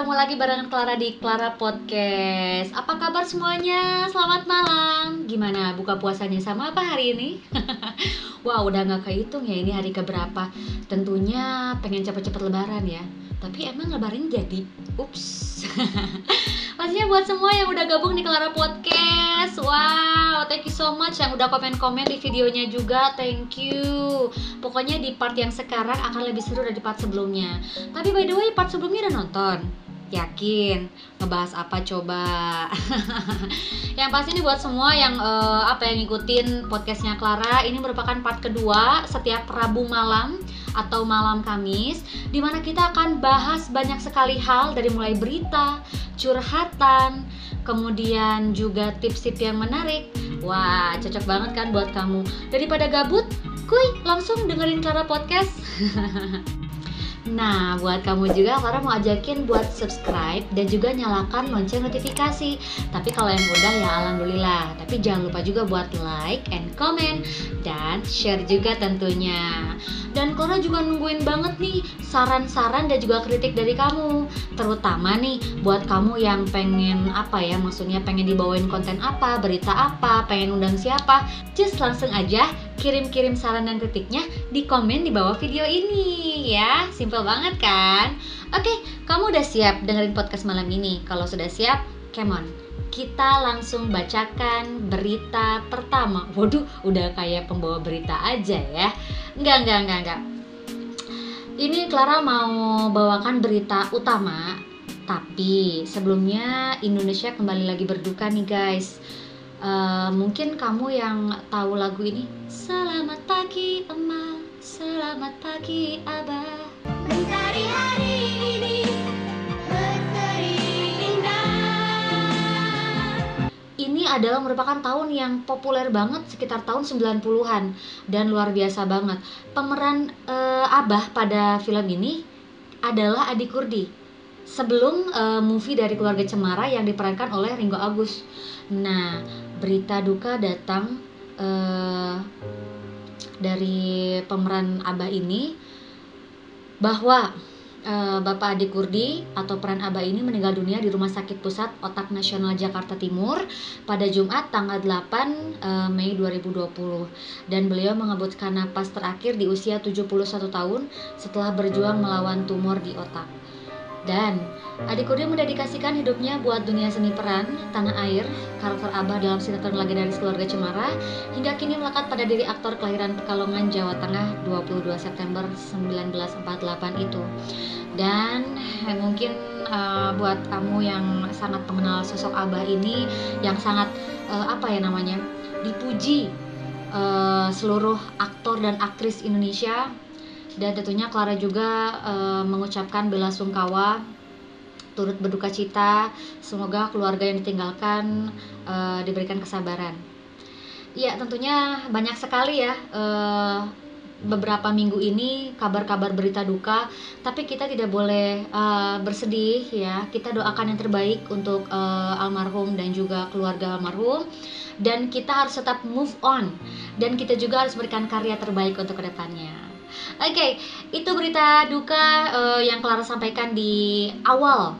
ketemu lagi barengan Clara di Clara Podcast. Apa kabar semuanya? Selamat malam. Gimana buka puasanya sama apa hari ini? Wah, udah gak kehitung ya ini hari keberapa. Tentunya pengen cepet-cepet lebaran ya. Tapi emang lebaran jadi? Ups. Pastinya buat semua yang udah gabung di Clara Podcast. Wow, thank you so much yang udah komen-komen di videonya juga. Thank you. Pokoknya di part yang sekarang akan lebih seru dari part sebelumnya. Tapi by the way, part sebelumnya udah nonton? Yakin? Ngebahas apa coba? Yang pasti ini buat semua yang yang ngikutin podcastnya Clara, ini merupakan part kedua setiap Rabu malam atau malam Kamis, dimana kita akan bahas banyak sekali hal, dari mulai berita, curhatan, kemudian juga tips-tips yang menarik. Wah, cocok banget kan buat kamu. Daripada gabut, kuy, langsung dengerin Clara Podcast. Nah, buat kamu juga Clara mau ajakin buat subscribe dan juga nyalakan lonceng notifikasi. Tapi kalau yang udah ya alhamdulillah. Tapi jangan lupa juga buat like and comment dan share juga tentunya. Dan Clara juga nungguin banget nih saran-saran dan juga kritik dari kamu. Terutama nih buat kamu yang pengen maksudnya pengen dibawain konten apa, berita apa, pengen undang siapa. Just langsung aja kirim-kirim saran dan kritiknya di komen di bawah video ini ya. Simple banget kan? Oke, kamu udah siap dengerin podcast malam ini? Kalau sudah siap, come on, kita langsung bacakan berita pertama. Waduh, udah kayak pembawa berita aja ya. Enggak. Ini Clara mau bawakan berita utama. Tapi sebelumnya Indonesia kembali lagi berduka nih guys. Mungkin kamu yang tahu lagu ini. Selamat pagi Emak, selamat pagi Abah, mencari hari ini berseri indah. Ini adalah merupakan tahun yang populer banget sekitar tahun 90-an dan luar biasa banget. Pemeran Abah pada film ini adalah Adi Kurdi. Sebelum movie dari Keluarga Cemara yang diperankan oleh Ringgo Agus. Nah, berita duka datang dari pemeran Abah ini bahwa Bapak Adi Kurdi atau peran Abah ini meninggal dunia di Rumah Sakit Pusat Otak Nasional Jakarta Timur pada Jumat tanggal 8 Mei 2020, dan beliau menghembuskan napas terakhir di usia 71 tahun setelah berjuang melawan tumor di otak. Dan Adi Kurdi mendedikasikan hidupnya buat dunia seni peran tanah air. Karakter Abah dalam sinetron Legendaris Keluarga Cemara hingga kini melekat pada diri aktor kelahiran Pekalongan, Jawa Tengah 22 September 1948 itu. Dan mungkin buat kamu yang sangat mengenal sosok Abah ini, yang sangat dipuji seluruh aktor dan aktris Indonesia. Dan tentunya Clara juga mengucapkan bela sungkawa, turut berduka cita. Semoga keluarga yang ditinggalkan diberikan kesabaran. Ya, tentunya banyak sekali ya beberapa minggu ini kabar-kabar berita duka. Tapi kita tidak boleh bersedih ya. Kita doakan yang terbaik untuk almarhum dan juga keluarga almarhum. Dan kita harus tetap move on. Dan kita juga harus memberikan karya terbaik untuk kedepannya. Oke, itu berita duka yang Clara sampaikan di awal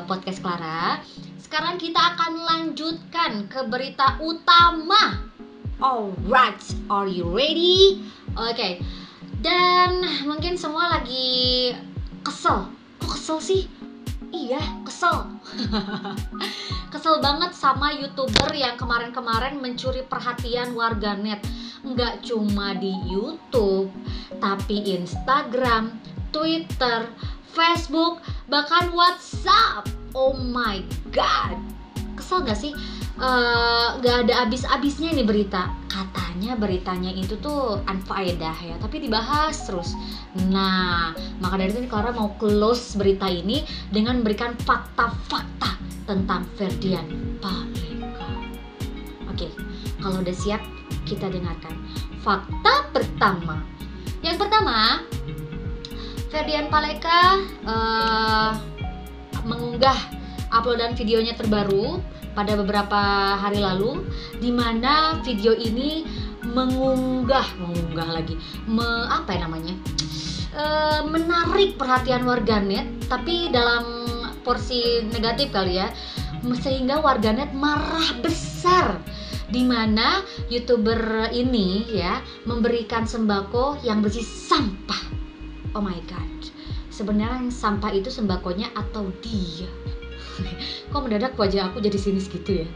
podcast Clara. Sekarang kita akan lanjutkan ke berita utama. Alright, are you ready? Oke, dan mungkin semua lagi kesel. Kok kesel sih? Iya, kesel. Kesel banget sama YouTuber yang kemarin-kemarin mencuri perhatian warganet. Nggak cuma di YouTube, tapi Instagram, Twitter, Facebook, bahkan WhatsApp. Oh my god, kesel gak sih? Gak ada habis-habisnya nih berita. Katanya beritanya itu tuh unfaedah ya, tapi dibahas terus. Nah, maka dari itu Clara mau close berita ini dengan memberikan fakta-fakta tentang Ferdian Paleka. Oke, kalau udah siap, kita dengarkan fakta pertama. Yang pertama, Ferdian Paleka mengunggah uploadan videonya terbaru pada beberapa hari lalu, di mana video ini menarik perhatian warganet, tapi dalam porsi negatif kali ya, sehingga warganet marah besar, di mana YouTuber ini ya memberikan sembako yang berisi sampah. Oh my god, sebenarnya yang sampah itu sembakonya atau dia? Kok mendadak wajah aku jadi sinis gitu ya?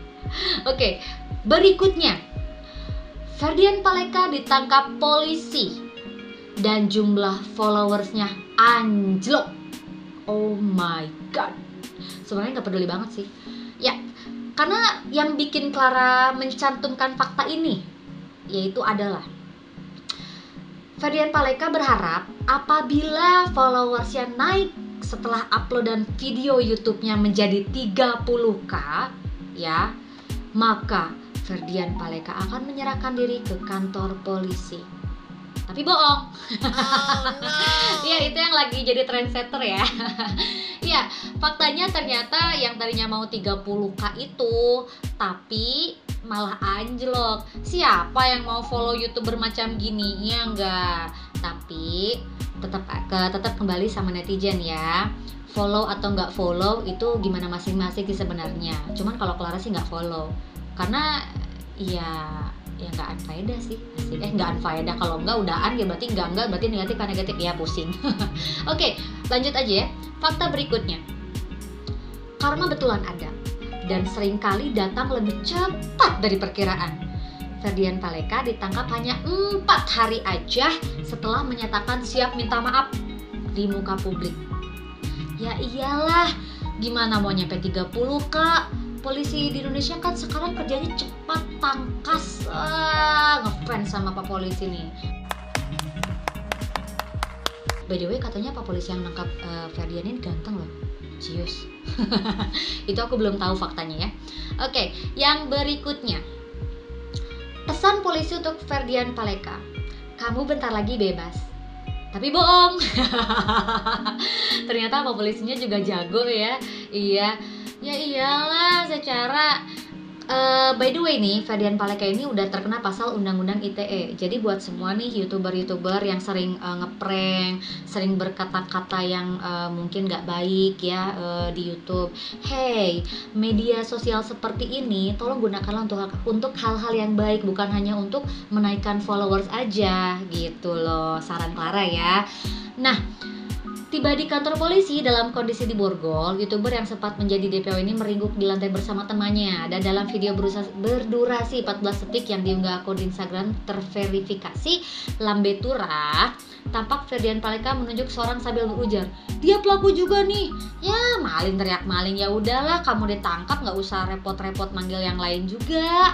Oke, berikutnya Ferdian Paleka ditangkap polisi dan jumlah followersnya anjlok. Oh my god, sebenarnya nggak peduli banget sih ya, karena yang bikin Clara mencantumkan fakta ini yaitu adalah Ferdian Paleka berharap apabila followersnya naik setelah uploadan video YouTube-nya menjadi 30k ya, maka Ferdian Paleka akan menyerahkan diri ke kantor polisi. Tapi bohong. Oh, no. Ya itu yang lagi jadi trendsetter ya. Ya, faktanya ternyata yang tadinya mau 30k itu tapi malah anjlok. Siapa yang mau follow YouTuber macam gini? Ya enggak. Tapi tetap kembali sama netizen ya. Follow atau nggak follow itu gimana masing-masing sih sebenarnya. Cuman kalau Clara sih nggak follow, karena ya nggak unfaedah sih. Nggak unfaedah, kalau nggak udahan ya berarti nggak berarti negatif kan negatif ya, pusing. Oke, lanjut aja ya. Fakta berikutnya, karma betulan ada dan seringkali datang lebih cepat dari perkiraan. Ferdian Paleka ditangkap hanya 4 hari aja setelah menyatakan siap minta maaf di muka publik. Ya iyalah, gimana mau nyampe 30k? Polisi di Indonesia kan sekarang kerjanya cepat, tangkas. Ngefans sama Pak Polisi nih. By the way, katanya Pak Polisi yang nangkap Ferdian ini ganteng loh, cius. Itu aku belum tahu faktanya ya. Oke, yang berikutnya, pesan polisi untuk Ferdian Paleka, kamu bentar lagi bebas. Tapi bohong. Ternyata Pak Polisinya juga jago ya. Iya, ya iyalah secara by the way nih, Ferdian Paleka ini udah terkena pasal undang-undang ITE. Jadi buat semua nih YouTuber yang sering ngeprank, sering berkata-kata yang mungkin gak baik ya di YouTube. Hey, media sosial seperti ini tolong gunakanlah untuk hal-hal yang baik, bukan hanya untuk menaikkan followers aja gitu loh. Saran Clara ya. Nah, tiba di kantor polisi dalam kondisi di borgol, YouTuber yang sempat menjadi DPO ini meringkuk di lantai bersama temannya. Dan dalam video berdurasi 14 detik yang diunggah akun Instagram terverifikasi Lambetura, tampak Ferdian Paleka menunjuk seorang sambil berujar, dia pelaku juga nih. Ya maling, teriak maling. Ya udahlah, kamu ditangkap, nggak usah repot-repot manggil yang lain juga.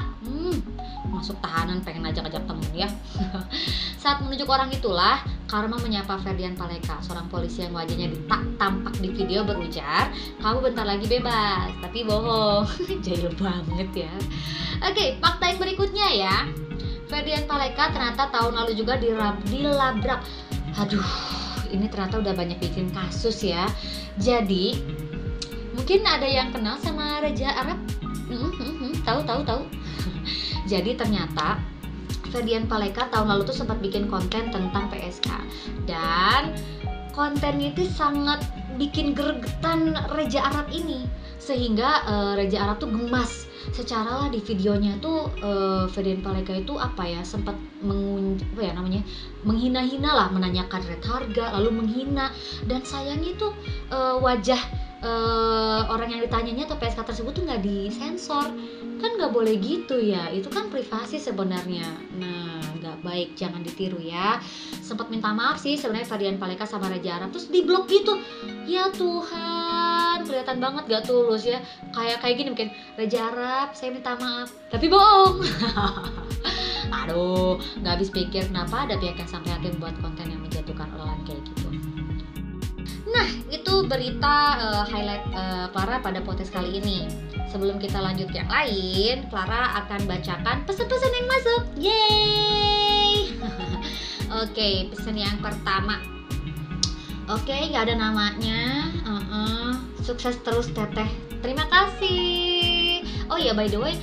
Masuk tahanan pengen ajak-ajak temen ya. Saat menunjuk orang itulah Karma menyapa Ferdian Paleka, seorang polisi yang wajahnya tampak di video berujar, kamu bentar lagi bebas. Tapi bohong. Jahil banget ya. Oke, fakta yang berikutnya ya, Ferdian Paleka ternyata tahun lalu juga dilabrak. Aduh, ini ternyata udah banyak bikin kasus ya. Jadi mungkin ada yang kenal sama Raja Arab. Tahu. Jadi ternyata Ferdian Paleka tahun lalu tuh sempat bikin konten tentang PSK, dan kontennya itu sangat bikin gregetan Raja Arab ini, sehingga Raja Arab tuh gemas. Secara lah di videonya tuh Ferdian Paleka itu sempat menghina-hina lah, menanyakan rate harga, lalu menghina, dan sayangnya tuh wajah orang yang ditanyanya atau PSK tersebut tuh nggak disensor. Kan nggak boleh gitu ya, itu kan privasi sebenarnya. Nah, nggak baik, jangan ditiru ya. Sempat minta maaf sih sebenarnya Ferdian Paleka sama Raja Arab, terus diblok gitu. Ya Tuhan, kelihatan banget gak tulus ya. Kayak gini mungkin, Raja Arab saya minta maaf, tapi bohong. Aduh, nggak habis pikir kenapa ada pihak yang sampai hati buat konten yang menjatuhkan orang kayak gitu. Nah, itu berita highlight Clara pada podcast kali ini. Sebelum kita lanjut yang lain, Clara akan bacakan pesan-pesan yang masuk. Yeay! Oke, pesan yang pertama. Oke, nggak ada namanya. Sukses terus Teteh. Terima kasih. Oh ya, by the way,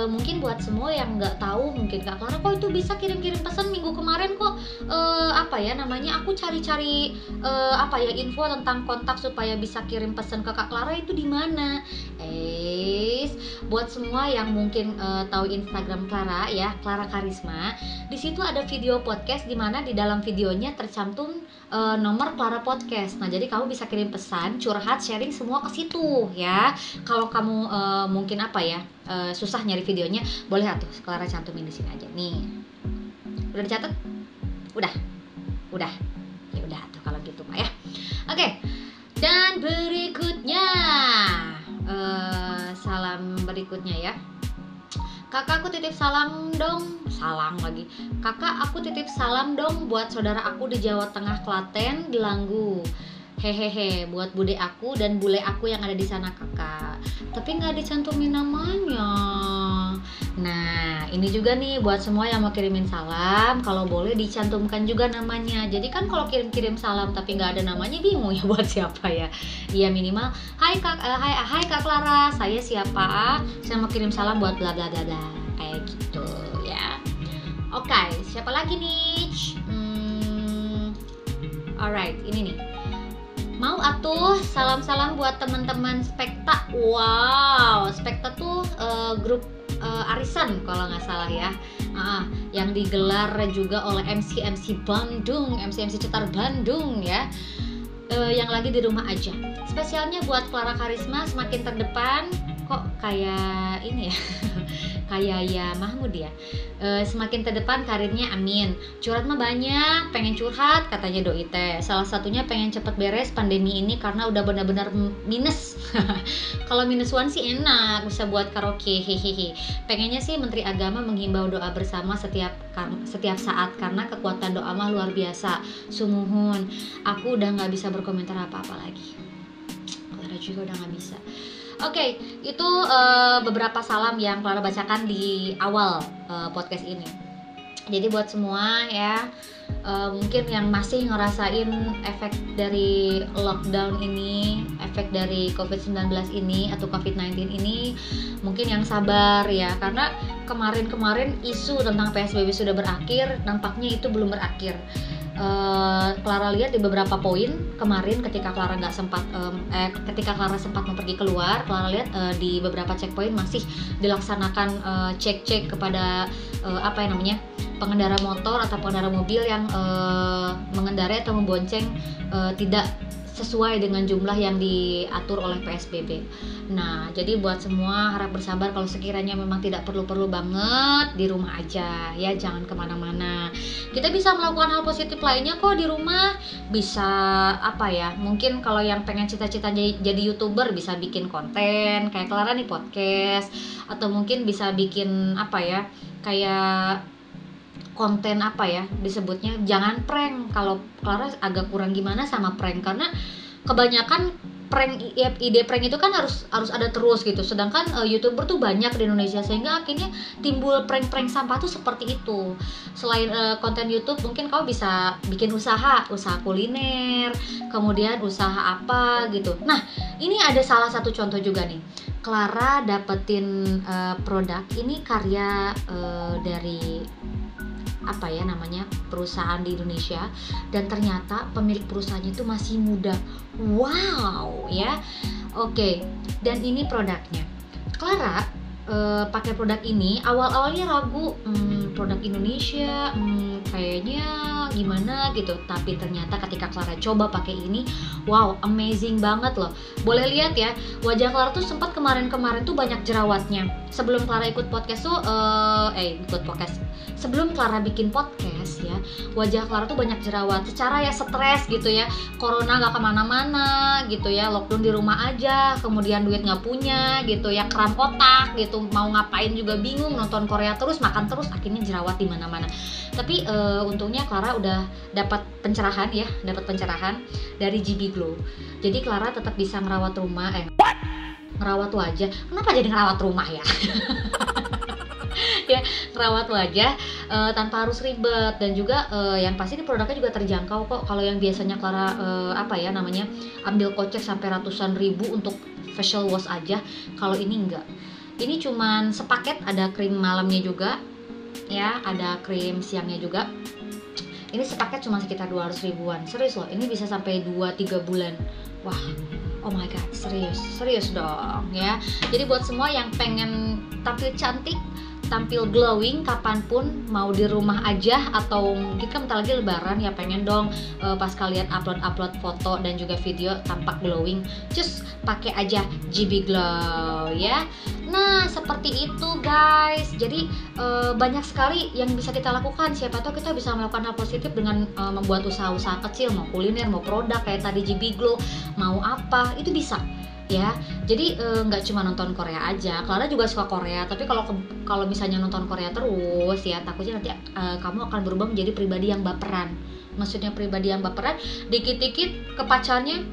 mungkin buat semua yang nggak tahu, mungkin Kak Clara kok itu bisa kirim-kirim pesan minggu kemarin kok aku cari-cari info tentang kontak supaya bisa kirim pesan ke Kak Clara itu di mana? Buat semua yang mungkin tahu Instagram Clara ya, Clara Karisma, di situ ada video podcast di mana di dalam videonya tercantum nomor Clara Podcast. Nah, jadi kamu bisa kirim pesan, curhat, sharing semua ke situ ya. Kalau kamu mungkin susah nyari videonya, boleh atuh Clara cantumin di sini aja nih. Udah dicatat? Udah. Ya udah tuh kalau gitu Pak ya. Oke. Dan berikutnya salam berikutnya ya. Kakak, aku titip salam dong. Salam lagi. Kakak, aku titip salam dong buat saudara aku di Jawa Tengah, Klaten, di Langgu. Hehehe, buat bude aku dan bule aku yang ada di sana kakak. Tapi nggak dicantumin namanya. Nah, ini juga nih buat semua yang mau kirimin salam, kalau boleh dicantumkan juga namanya. Jadi kan kalau kirim-kirim salam tapi nggak ada namanya, bingung ya buat siapa ya. Iya, minimal hai Kak Clara, saya siapa? Saya mau kirim salam buat bla bla bla bla. Kayak gitu ya. Oke, siapa lagi nih? Alright, ini nih. Mau atuh salam-salam buat teman-teman Spekta. Wow, Spekta tuh grup arisan kalau nggak salah ya, yang digelar juga oleh MC Bandung, MC Cetar Bandung ya, yang lagi di rumah aja. Spesialnya buat Clara Karisma, semakin terdepan. Kok kayak ini ya kayak ya Mahmud ya, semakin terdepan karirnya, amin. Curhat mah banyak, pengen curhat katanya doi teh. Salah satunya pengen cepet beres pandemi ini karena udah benar-benar minus. Kalau minus one sih enak, bisa buat karaoke, hehehe. Pengennya sih Menteri Agama menghimbau doa bersama setiap saat karena kekuatan doa mah luar biasa. Sumuhun, aku udah nggak bisa berkomentar apa-apa lagi. Clara juga udah nggak bisa. Oke, itu beberapa salam yang Clara bacakan di awal podcast ini. Jadi buat semua ya, mungkin yang masih ngerasain efek dari lockdown ini, efek dari COVID-19 ini atau COVID-19 ini, mungkin yang sabar ya, karena kemarin isu tentang PSBB sudah berakhir, nampaknya itu belum berakhir. Clara lihat di beberapa poin kemarin ketika Clara sempat mau pergi keluar, Clara lihat di beberapa checkpoint masih dilaksanakan cek kepada pengendara motor atau pengendara mobil yang mengendarai atau membonceng tidak sesuai dengan jumlah yang diatur oleh PSBB. Nah, jadi buat semua harap bersabar, kalau sekiranya memang tidak perlu-perlu banget, di rumah aja ya, jangan kemana-mana. Kita bisa melakukan hal positif lainnya kok di rumah. Bisa mungkin kalau yang pengen cita-cita jadi YouTuber bisa bikin konten kayak Clara nih, podcast, atau mungkin bisa bikin kayak konten disebutnya, jangan prank. Kalau Clara agak kurang gimana sama prank, karena kebanyakan prank, ide prank itu kan harus ada terus gitu, sedangkan YouTuber tuh banyak di Indonesia, sehingga akhirnya timbul prank-prank sampah tuh seperti itu. Selain konten YouTube, mungkin kau bisa bikin usaha kuliner, kemudian usaha apa gitu. Nah, ini ada salah satu contoh juga nih. Clara dapetin produk ini karya dari perusahaan di Indonesia, dan ternyata pemilik perusahaannya itu masih muda. Wow ya. Oke, dan ini produknya. Clara pakai produk ini awal-awalnya ragu, produk Indonesia kayaknya gimana gitu, tapi ternyata ketika Clara coba pakai ini, wow, amazing banget loh. Boleh lihat ya, wajah Clara tuh sempat kemarin tuh banyak jerawatnya. Sebelum Clara ikut podcast tuh sebelum Clara bikin podcast ya, wajah Clara tuh banyak jerawat, secara ya stres gitu ya, corona gak kemana-mana gitu ya, lockdown di rumah aja, kemudian duit gak punya gitu ya, kram otak gitu, mau ngapain juga bingung, nonton Korea terus, makan terus, akhirnya jerawat di mana-mana. Tapi untungnya Clara udah dapat pencerahan dari GB Glow. Jadi Clara tetap bisa ngerawat wajah. Kenapa jadi ngerawat rumah ya? Ya, ngerawat wajah tanpa harus ribet, dan juga yang pasti di produknya juga terjangkau kok. Kalau yang biasanya Clara ambil kocek sampai ratusan ribu untuk facial wash aja, kalau ini enggak. Ini cuman sepaket, ada krim malamnya juga ya, ada krim siangnya juga. Ini sepaket cuma sekitar 200 ribuan. Serius loh, ini bisa sampai 2-3 bulan. Wah, oh my god, serius dong ya. Jadi buat semua yang pengen tampil cantik, tampil glowing kapanpun, mau di rumah aja atau mungkin kan bentar lagi lebaran ya, pengen dong pas kalian upload foto dan juga video tampak glowing, just pakai aja GB Glow ya. Nah seperti itu guys. Jadi banyak sekali yang bisa kita lakukan. Siapa tahu kita bisa melakukan hal positif dengan membuat usaha-usaha kecil, mau kuliner, mau produk kayak tadi GB Glow, mau apa itu bisa ya. Jadi nggak cuma nonton Korea aja. Clara juga suka Korea, tapi kalau misalnya nonton Korea terus ya, takutnya nanti kamu akan berubah menjadi pribadi yang baperan. Maksudnya pribadi yang baperan, dikit-dikit ke pacarnya,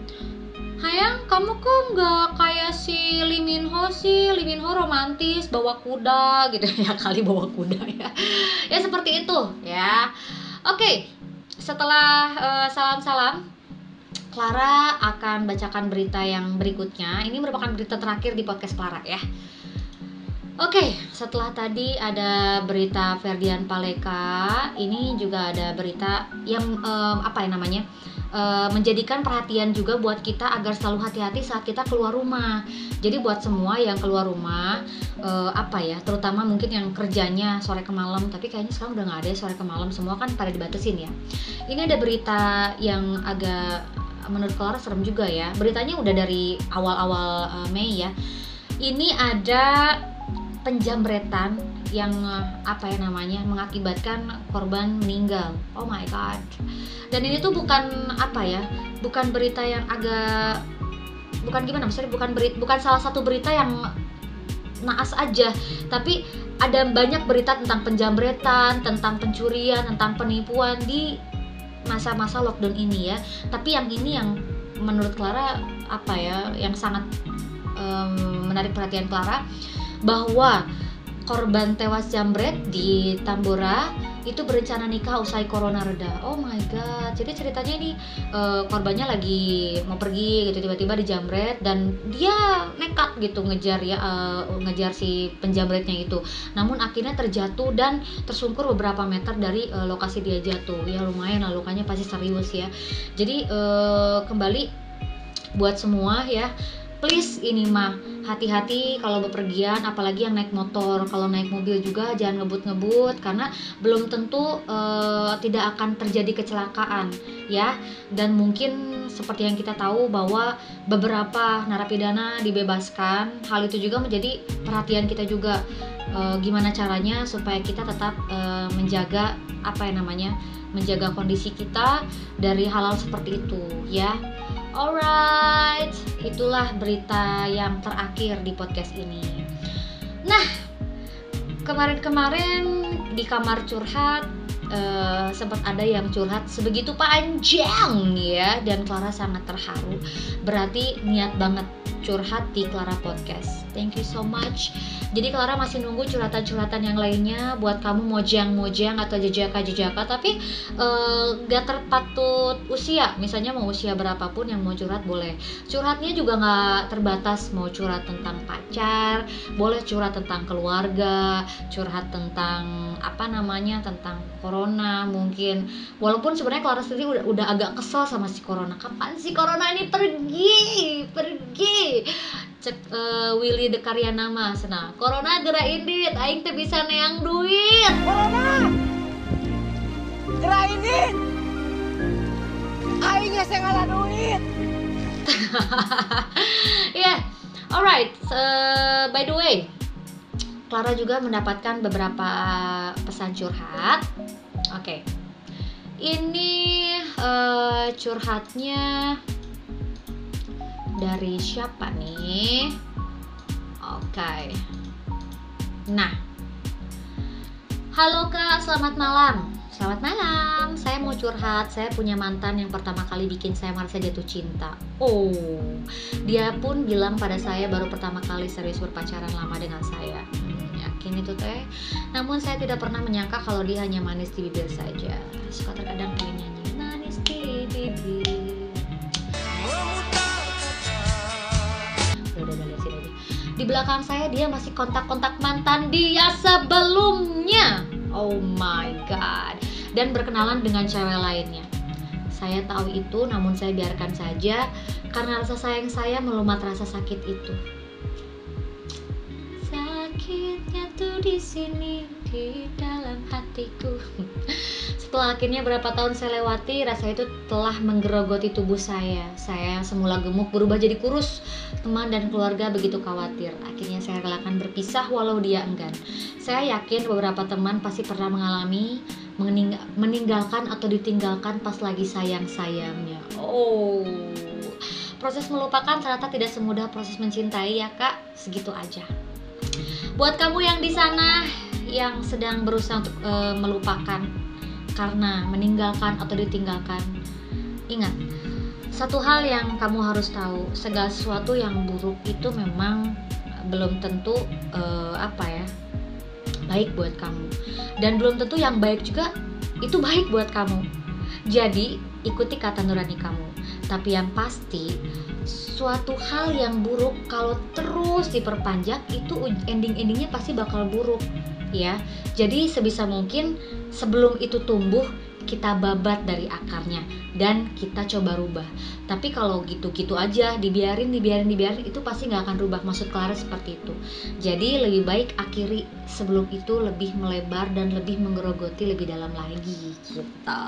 "Hayang, kamu kok nggak kayak si Lee Min Ho sih? Lee Min Ho romantis, bawa kuda gitu." Ya kali bawa kuda ya. Ya seperti itu ya. Oke, setelah salam-salam, Clara akan bacakan berita yang berikutnya. Ini merupakan berita terakhir di podcast Clara ya. Oke, setelah tadi ada berita Ferdian Paleka, ini juga ada berita yang menjadikan perhatian juga buat kita agar selalu hati-hati saat kita keluar rumah. Jadi buat semua yang keluar rumah, terutama mungkin yang kerjanya sore ke malam, tapi kayaknya sekarang udah nggak ada sore ke malam, semua kan pada dibatasin ya. Ini ada berita yang agak menurut Clara serem juga ya. Beritanya udah dari awal-awal Mei ya. Ini ada penjamretan yang mengakibatkan korban meninggal. Oh my god. Dan ini tuh bukan berita yang bukan salah satu berita yang naas aja, tapi ada banyak berita tentang penjamretan, tentang pencurian, tentang penipuan di masa-masa lockdown ini ya. Tapi yang ini yang menurut Clara yang sangat menarik perhatian Clara, bahwa korban tewas jambret di Tambora itu berencana nikah usai corona reda. Oh my god. Jadi ceritanya ini korbannya lagi mau pergi gitu, tiba-tiba dijamret dan dia nekat gitu ngejar si penjamretnya itu. Namun akhirnya terjatuh dan tersungkur beberapa meter dari lokasi dia jatuh. Ya lumayan lah, lukanya pasti serius ya. Jadi kembali buat semua ya, please ini mah hati-hati kalau bepergian, apalagi yang naik motor. Kalau naik mobil juga jangan ngebut-ngebut, karena belum tentu tidak akan terjadi kecelakaan ya. Dan mungkin seperti yang kita tahu bahwa beberapa narapidana dibebaskan. Hal itu juga menjadi perhatian kita juga, gimana caranya supaya kita tetap menjaga menjaga kondisi kita dari hal-hal seperti itu ya. Alright, itulah berita yang terakhir di podcast ini. Nah, kemarin-kemarin di kamar curhat sempat ada yang curhat sebegitu panjang ya, dan Clara sangat terharu. Berarti niat banget curhat di Clara Podcast. Thank you so much. Jadi Clara masih nunggu curhatan-curhatan yang lainnya buat kamu mojang-mojang atau jejaka-jejaka, tapi gak terpatut usia. Misalnya mau usia berapapun yang mau curhat boleh. Curhatnya juga gak terbatas, mau curhat tentang pacar, boleh curhat tentang keluarga, curhat tentang tentang corona mungkin. Walaupun sebenarnya Clara sendiri udah agak kesel sama si corona. Kapan sih corona ini pergi? Cek Willy de Karyana mas. Nah, corona gerak indit, aing teh bisa neang duit. Corona gerak indit, aing geus ngala duit. Yeah, alright. By the way, Clara juga mendapatkan beberapa pesan curhat. Oke. Ini curhatnya dari siapa nih? Oke. Nah, halo Kak, selamat malam. Selamat malam, saya mau curhat. Saya punya mantan yang pertama kali bikin saya merasa jatuh cinta. Oh, dia pun bilang pada saya baru pertama kali serius berpacaran lama dengan saya. Yakin itu teh. Namun saya tidak pernah menyangka kalau dia hanya manis di bibir saja. Suka terkadang pengen nyanyi manis di bibir. Udah lihat sini aja. Di belakang saya dia masih kontak-kontak mantan dia sebelumnya. Oh my god. Dan berkenalan dengan cewek lainnya. Saya tahu itu, namun saya biarkan saja karena rasa sayang saya melumat rasa sakit itu. Sakitnya tuh di sini di dalam hatiku. Setelah akhirnya berapa tahun saya lewati, rasa itu telah menggerogoti tubuh saya. Saya yang semula gemuk berubah jadi kurus. Teman dan keluarga begitu khawatir. Akhirnya saya relakan berpisah walau dia enggan. Saya yakin beberapa teman pasti pernah mengalami meninggalkan atau ditinggalkan pas lagi sayang-sayangnya. Oh, proses melupakan ternyata tidak semudah proses mencintai ya kak. Segitu aja. Buat kamu yang di sana yang sedang berusaha untuk melupakan karena meninggalkan atau ditinggalkan, ingat satu hal yang kamu harus tahu, segala sesuatu yang buruk itu memang belum tentu baik buat kamu, dan belum tentu yang baik juga itu baik buat kamu. Jadi ikuti kata nurani kamu. Tapi yang pasti suatu hal yang buruk kalau terus diperpanjang itu endingnya pasti bakal buruk ya. Jadi sebisa mungkin sebelum itu tumbuh kita babat dari akarnya dan kita coba rubah. Tapi kalau gitu-gitu aja dibiarin itu pasti nggak akan rubah. Maksud Clara seperti itu. Jadi lebih baik akhiri sebelum itu lebih melebar dan lebih menggerogoti lebih dalam lagi kita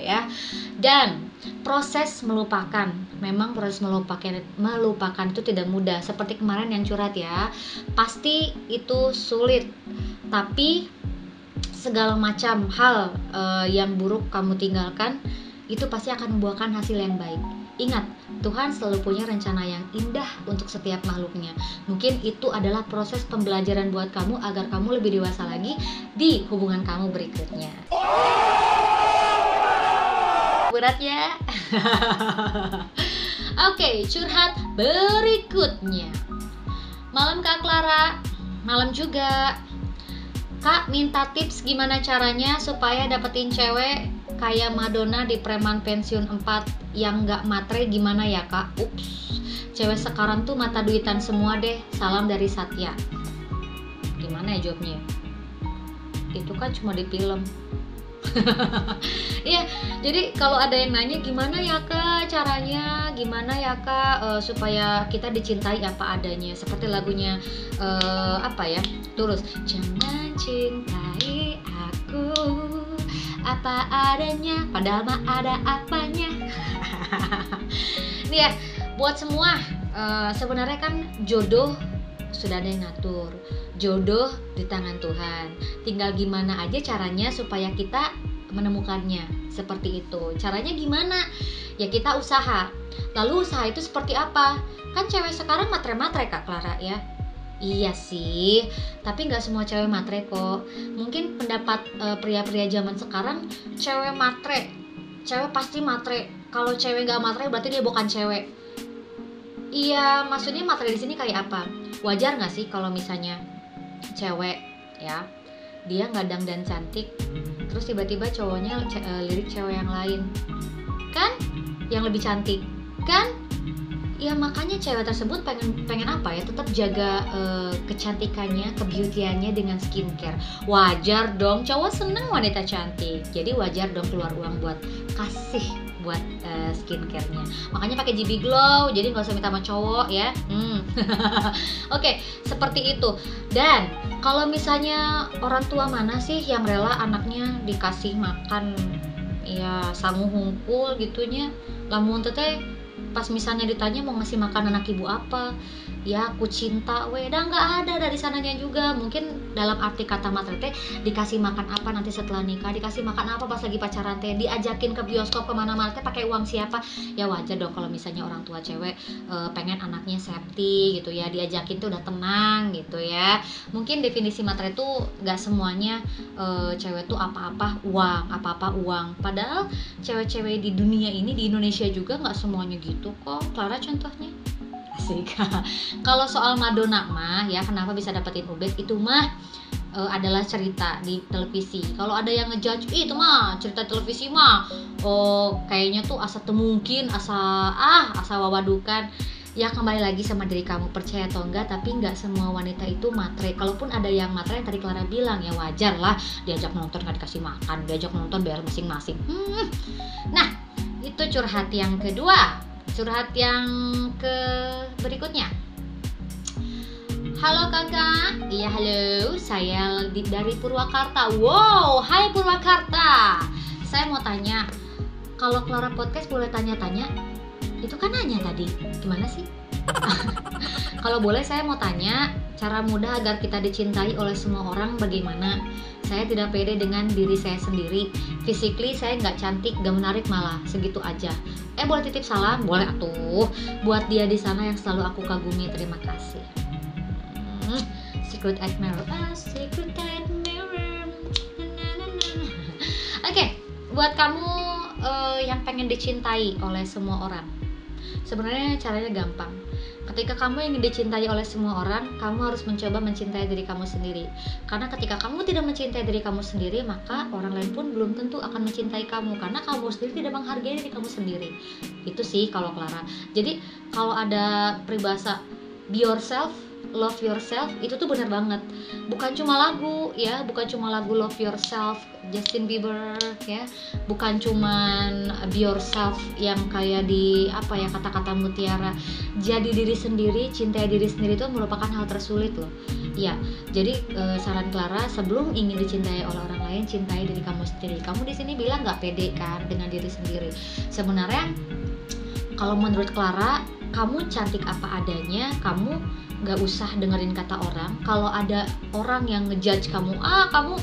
ya. Dan proses melupakan, memang proses melupakan itu tidak mudah. Seperti kemarin yang curhat ya, pasti itu sulit. Tapi segala macam hal yang buruk kamu tinggalkan itu pasti akan membuahkan hasil yang baik. Ingat, Tuhan selalu punya rencana yang indah untuk setiap makhluknya. Mungkin itu adalah proses pembelajaran buat kamu agar kamu lebih dewasa lagi di hubungan kamu berikutnya. Berat ya? Oke, curhat berikutnya. Malam Kak Clara, malam juga. Kak, minta tips gimana caranya supaya dapetin cewek kayak Madonna di preman pensiun 4 yang gak matre, gimana ya kak? Ups, cewek sekarang tuh mata duitan semua deh. Salam dari Satya. Gimana ya jawabnya? Itu kan cuma di film. Iya, jadi kalau ada yang nanya gimana ya kak caranya, gimana ya kak supaya kita dicintai apa adanya, seperti lagunya Tulus, jangan cintai aku apa adanya, padahal mah ada apanya. Nih ya, buat semua sebenarnya kan jodoh sudah ada yang ngatur. Jodoh di tangan Tuhan. Tinggal gimana aja caranya supaya kita menemukannya. Seperti itu. Caranya gimana? Ya kita usaha. Lalu usaha itu seperti apa? Kan cewek sekarang matre-matre Kak Clara ya. Iya sih, tapi nggak semua cewek matre kok. Mungkin pendapat pria-pria zaman sekarang cewek matre, cewek pasti matre. Kalau cewek nggak matre berarti dia bukan cewek. Iya, maksudnya matre di sini kayak apa? Wajar nggak sih kalau misalnya cewek ya, dia ngadang dan cantik, terus tiba-tiba cowoknya lirik cewek yang lain, kan? Yang lebih cantik, kan? Ya makanya cewek tersebut pengen apa ya, tetap jaga kecantikannya, kebeautiannya dengan skincare. Wajar dong, cowok seneng wanita cantik, jadi wajar dong keluar uang buat kasih buat skincare-nya. Makanya pakai GB Glow, jadi nggak usah minta sama cowok ya. Oke, seperti itu. Dan kalau misalnya orang tua mana sih yang rela anaknya dikasih makan ya sangu hungkul gitunya, lamun teteh pas misalnya ditanya mau ngasih makan anak ibu apa, ya aku cinta dah nggak ada dari sananya juga. Mungkin dalam arti kata matre teh dikasih makan apa nanti setelah nikah, dikasih makan apa pas lagi pacaran teh, diajakin ke bioskop kemana-mana teh pakai uang siapa. Ya wajar dong kalau misalnya orang tua cewek pengen anaknya safety gitu ya, diajakin tuh udah tenang gitu ya. Mungkin definisi matre tuh nggak semuanya cewek tuh apa-apa uang. Padahal cewek-cewek di dunia ini, di Indonesia juga nggak semuanya gitu kok. Clara contohnya. Asik. Kalau soal Madonna mah ya, kenapa bisa dapetin Ubed itu mah adalah cerita di televisi. Kalau ada yang ngejudge itu mah cerita televisi mah kayaknya tuh asa temungkin, asa wawadukan. Ya kembali lagi sama diri kamu, percaya atau enggak, tapi enggak semua wanita itu matre. Kalaupun ada yang matre yang tadi Clara bilang, ya wajar lah, diajak nonton nggak dikasih makan, diajak nonton bayar masing-masing. Nah, itu curhat yang kedua. Curhat yang berikutnya. Halo kakak. Iya halo, saya dari Purwakarta. Wow, hai Purwakarta. Saya mau tanya, kalau Clara Podcast boleh tanya-tanya? Itu kan nanya tadi, gimana sih? Kalau boleh saya mau tanya, cara mudah agar kita dicintai oleh semua orang bagaimana? Saya tidak pede dengan diri saya sendiri. Physically saya nggak cantik, nggak menarik malah, segitu aja. Boleh titip salam? Boleh atuh. Buat dia di sana yang selalu aku kagumi, terima kasih. Secret admirer, secret admirer. Oke, buat kamu yang pengen dicintai oleh semua orang. Sebenarnya caranya gampang. Ketika kamu ingin dicintai oleh semua orang, kamu harus mencoba mencintai diri kamu sendiri. Karena ketika kamu tidak mencintai diri kamu sendiri, maka orang lain pun belum tentu akan mencintai kamu, karena kamu sendiri tidak menghargai diri kamu sendiri. Itu sih kalau Clara. Jadi kalau ada peribahasa be yourself, love yourself, itu tuh benar banget. Bukan cuma lagu ya, bukan cuma lagu Love Yourself Justin Bieber ya, bukan cuman be yourself yang kayak di apa ya, kata-kata mutiara. Jadi diri sendiri, cintai diri sendiri itu merupakan hal tersulit loh. Ya, jadi saran Clara, sebelum ingin dicintai oleh orang lain, cintai diri kamu sendiri. Kamu di sini bilang nggak pede kan dengan diri sendiri. Sebenarnya kalau menurut Clara, kamu cantik apa adanya, kamu gak usah dengerin kata orang. Kalau ada orang yang ngejudge kamu, kamu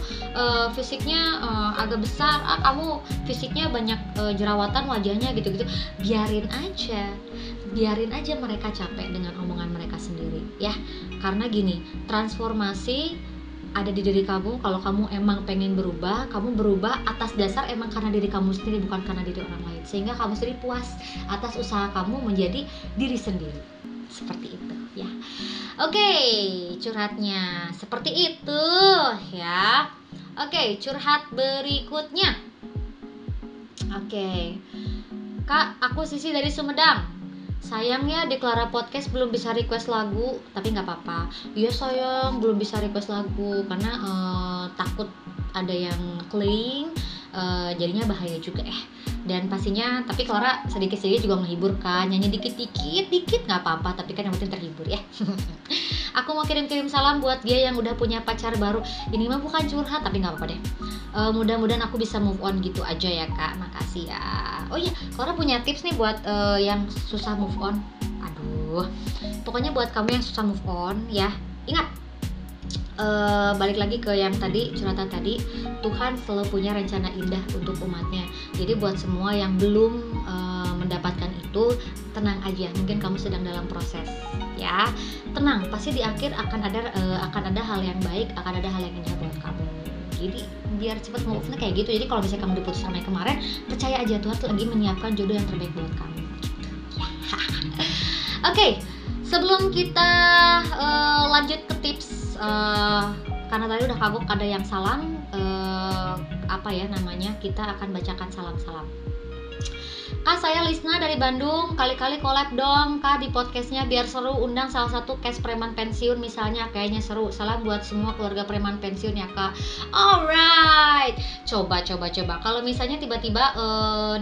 fisiknya agak besar, kamu fisiknya banyak jerawatan wajahnya gitu-gitu, biarin aja mereka capek dengan omongan mereka sendiri ya. Karena gini, transformasi ada di diri kamu. Kalau kamu emang pengen berubah, kamu berubah atas dasar emang karena diri kamu sendiri, bukan karena diri orang lain. Sehingga kamu sendiri puas atas usaha kamu menjadi diri sendiri. Seperti itu ya. Oke, curhatnya seperti itu ya. Oke, curhat berikutnya. Oke, Kak, aku Sisi dari Sumedang. Sayangnya di Clara Podcast belum bisa request lagu, tapi nggak apa-apa. Iya sayang, belum bisa request lagu karena takut ada yang claim, jadinya bahaya juga Dan pastinya, tapi Clara sedikit-sedikit juga menghibur kan, nyanyi dikit-dikit nggak apa-apa, tapi kan yang penting terhibur ya. Aku mau kirim-kirim salam buat dia yang udah punya pacar baru. Ini mah bukan curhat, tapi nggak apa-apa deh. Mudah-mudahan aku bisa move on gitu aja ya Kak, makasih ya. Oh iya, Clara punya tips nih buat yang susah move on. Aduh, pokoknya buat kamu yang susah move on ya, ingat, balik lagi ke yang tadi, curhatan tadi, Tuhan selalu punya rencana indah untuk umatnya. Jadi buat semua yang belum mendapatkan itu, tenang aja, mungkin kamu sedang dalam proses ya. Tenang, pasti di akhir akan ada hal yang baik, akan ada hal yang indah buat kamu. Jadi biar cepat move-nya kayak gitu. Jadi kalau misalnya kamu diputus sama yang kemarin, percaya aja Tuhan tuh lagi menyiapkan jodoh yang terbaik buat kamu gitu. Oke, sebelum kita lanjut ke tips, karena tadi udah kagok ada yang salam, kita akan bacakan salam-salam. Kak, saya Lisna dari Bandung, kali-kali collab dong Kak di podcastnya biar seru, undang salah satu case preman pensiun misalnya, kayaknya seru. Salam buat semua keluarga preman pensiun ya Kak. Alright, coba. Kalau misalnya tiba-tiba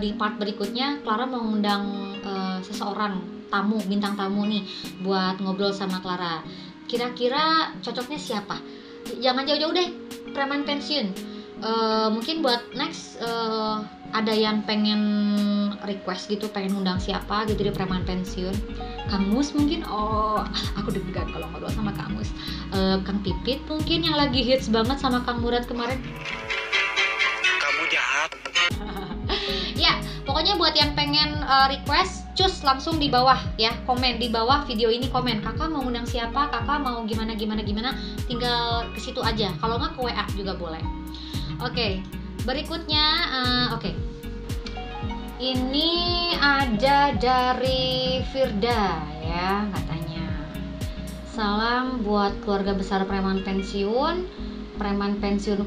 di part berikutnya Clara mau undang seseorang tamu, bintang tamu nih buat ngobrol sama Clara, kira-kira cocoknya siapa? Jangan jauh-jauh deh, preman pensiun. Mungkin buat next ada yang pengen request gitu, pengen undang siapa gitu di preman pensiun. Kang Mus mungkin, aku deg-degan kalau ngobrol sama Kang Mus. Kang Pipit mungkin yang lagi hits banget sama Kang Murad kemarin. Kamu jahat. Ya, pokoknya buat yang pengen request, cus langsung di bawah ya, komen di bawah video ini, komen kakak mau undang siapa, kakak mau gimana, tinggal ke situ aja. Kalau nggak ke WA juga boleh. Oke, berikutnya ini ada dari Firda ya, katanya salam buat keluarga besar preman pensiun